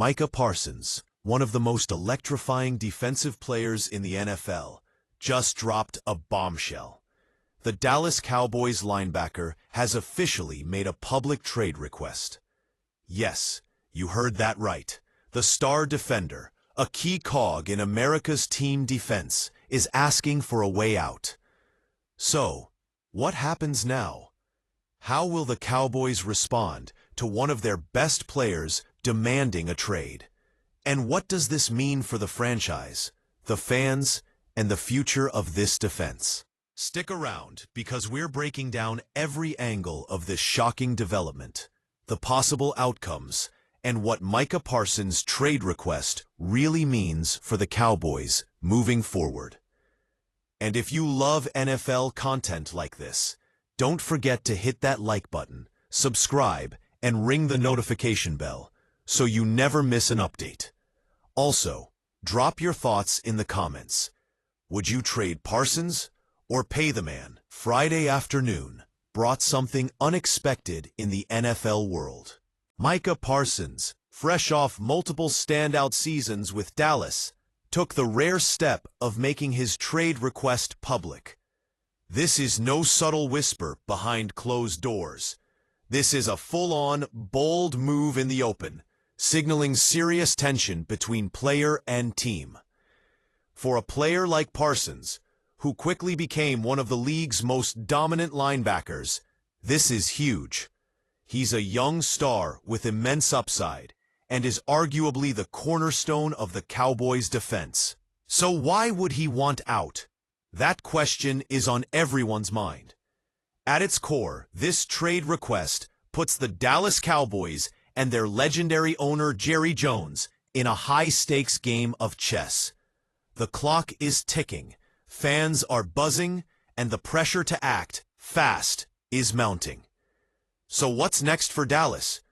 Micah Parsons, one of the most electrifying defensive players in the NFL, just dropped a bombshell. The Dallas Cowboys linebacker has officially made a public trade request. Yes, you heard that right. The star defender, a key cog in America's team defense, is asking for a way out. So, what happens now? How will the Cowboys respond to one of their best players demanding a trade? And what does this mean for the franchise, the fans, and the future of this defense? Stick around, because we're breaking down every angle of this shocking development, the possible outcomes, and what Micah Parsons' trade request really means for the Cowboys moving forward. And if you love NFL content like this, don't forget to hit that like button, subscribe, and ring the notification bell so you never miss an update. Also, drop your thoughts in the comments. Would you trade Parsons or pay the man? Friday afternoon brought something unexpected in the NFL world. Micah Parsons, fresh off multiple standout seasons with Dallas, took the rare step of making his trade request public. This is no subtle whisper behind closed doors. This is a full-on, bold move in the open, signaling serious tension between player and team. For a player like Parsons, who quickly became one of the league's most dominant linebackers, this is huge. He's a young star with immense upside, and is arguably the cornerstone of the Cowboys' defense. So why would he want out? That question is on everyone's mind. At its core, this trade request puts the Dallas Cowboys and their legendary owner Jerry Jones in a high-stakes game of chess. The clock is ticking, fans are buzzing, and the pressure to act fast is mounting. So what's next for Dallas?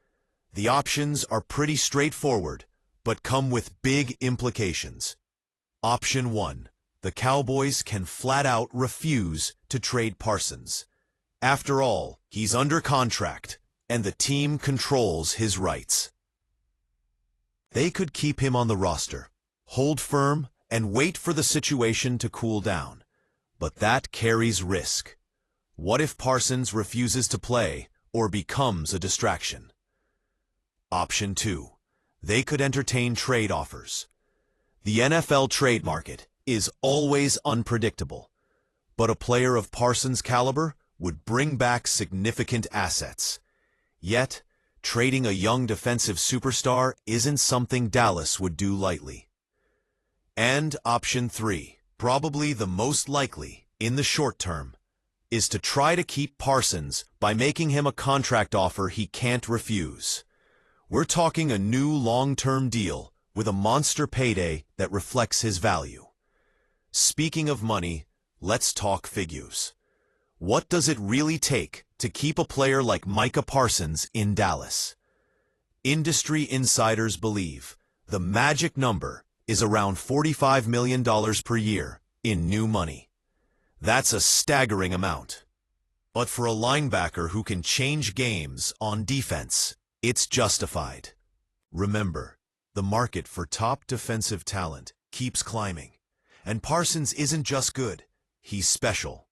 The options are pretty straightforward, but come with big implications. Option 1. The Cowboys can flat-out refuse to trade Parsons. After all, he's under contract, and the team controls his rights. They could keep him on the roster, hold firm, and wait for the situation to cool down. But that carries risk. What if Parsons refuses to play or becomes a distraction? Option 2. They could entertain trade offers. The NFL trade market is always unpredictable, but a player of Parsons' caliber would bring back significant assets. Yet, trading a young defensive superstar isn't something Dallas would do lightly. And Option 3, probably the most likely in the short term, is to try to keep Parsons by making him a contract offer he can't refuse. We're talking a new long-term deal with a monster payday that reflects his value. Speaking of money, let's talk figures. What does it really take to keep a player like Micah Parsons in Dallas? Industry insiders believe the magic number is around $45 million per year in new money. That's a staggering amount. But for a linebacker who can change games on defense, it's justified. Remember, the market for top defensive talent keeps climbing. And Parsons isn't just good, he's special.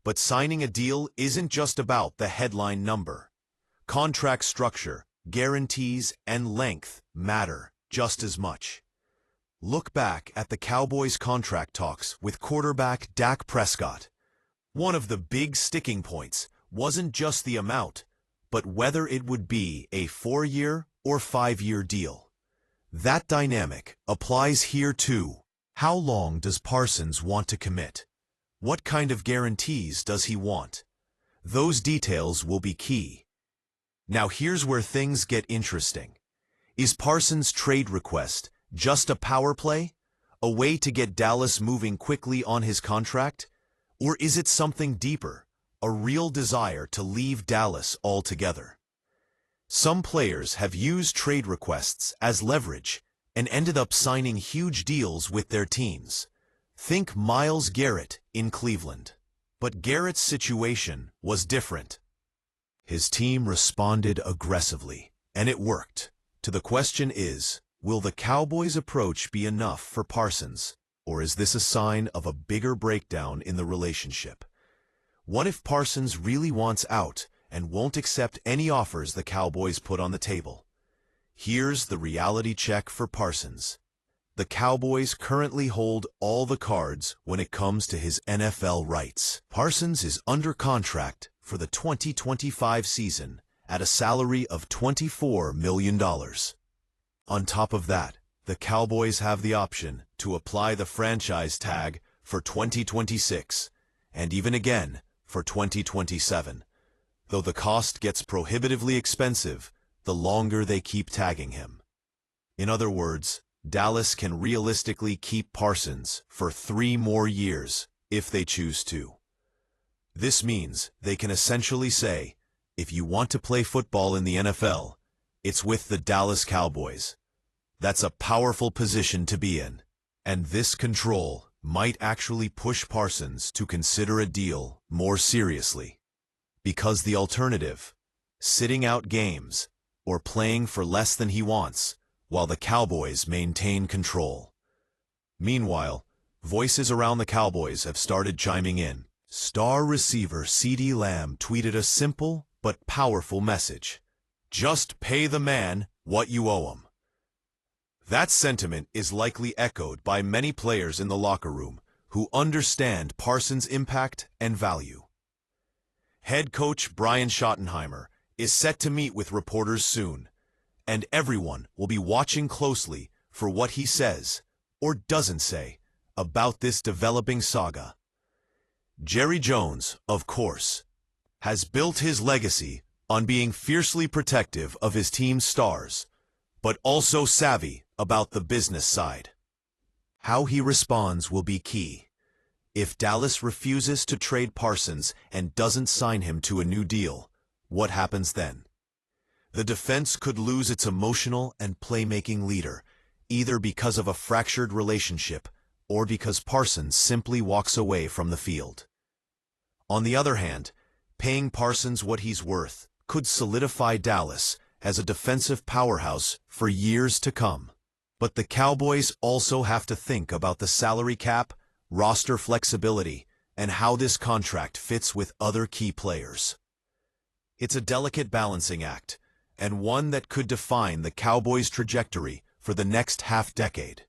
But signing a deal isn't just about the headline number. Contract structure, guarantees, and length matter just as much. Look back at the Cowboys' contract talks with quarterback Dak Prescott. One of the big sticking points wasn't just the amount, but whether it would be a 4-year or 5-year deal. That dynamic applies here too. How long does Parsons want to commit? What kind of guarantees does he want? Those details will be key. Now here's where things get interesting. Is Parsons' trade request just a power play? A way to get Dallas moving quickly on his contract? Or is it something deeper, a real desire to leave Dallas altogether? Some players have used trade requests as leverage and ended up signing huge deals with their teams. Think Myles Garrett in Cleveland. But Garrett's situation was different. His team responded aggressively, and it worked. to the question is, will the Cowboys' approach be enough for Parsons, or is this a sign of a bigger breakdown in the relationship? What if Parsons really wants out and won't accept any offers the Cowboys put on the table? Here's the reality check for Parsons. The Cowboys currently hold all the cards when it comes to his NFL rights. Parsons is under contract for the 2025 season at a salary of $24 million. On top of that, the Cowboys have the option to apply the franchise tag for 2026 and even again for 2027, though the cost gets prohibitively expensive the longer they keep tagging him. In other words, Dallas can realistically keep Parsons for 3 more years if they choose to. This means they can essentially say, if you want to play football in the NFL, it's with the Dallas Cowboys. That's a powerful position to be in, and this control might actually push Parsons to consider a deal more seriously. Because the alternative, sitting out games or playing for less than he wants, while the Cowboys maintain control. Meanwhile, voices around the Cowboys have started chiming in. Star receiver CeeDee Lamb tweeted a simple but powerful message. Just pay the man what you owe him. That sentiment is likely echoed by many players in the locker room who understand Parsons' impact and value. Head coach Brian Schottenheimer is set to meet with reporters soon, and everyone will be watching closely for what he says or doesn't say about this developing saga. Jerry Jones, of course, has built his legacy on being fiercely protective of his team's stars, but also savvy about the business side. How he responds will be key. If Dallas refuses to trade Parsons and doesn't sign him to a new deal, what happens then? The defense could lose its emotional and playmaking leader, either because of a fractured relationship or because Parsons simply walks away from the field. On the other hand, paying Parsons what he's worth could solidify Dallas as a defensive powerhouse for years to come. But the Cowboys also have to think about the salary cap, roster flexibility, and how this contract fits with other key players. It's a delicate balancing act, and one that could define the Cowboys' trajectory for the next half-decade.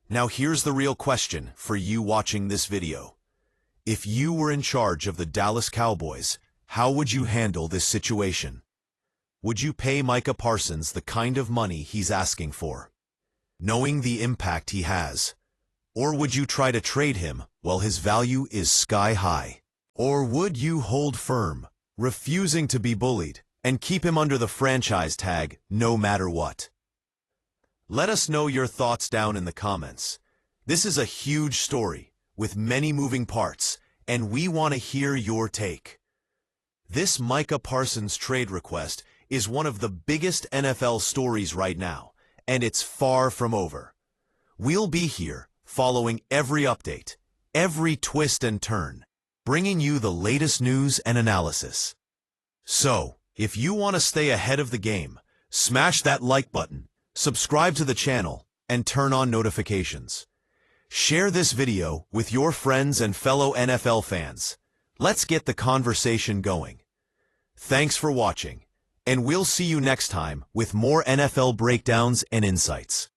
Now here's the real question for you watching this video. If you were in charge of the Dallas Cowboys, how would you handle this situation? Would you pay Micah Parsons the kind of money he's asking for, knowing the impact he has? Or would you try to trade him while his value is sky high? Or would you hold firm, refusing to be bullied, and keep him under the franchise tag no matter what? Let us know your thoughts down in the comments. This is a huge story with many moving parts, and we want to hear your take. This Micah Parsons trade request is one of the biggest NFL stories right now, and it's far from over. We'll be here following every update, every twist and turn, bringing you the latest news and analysis. So, if you want to stay ahead of the game, smash that like button, subscribe to the channel, and turn on notifications. Share this video with your friends and fellow NFL fans. Let's get the conversation going. Thanks for watching, and we'll see you next time with more NFL breakdowns and insights.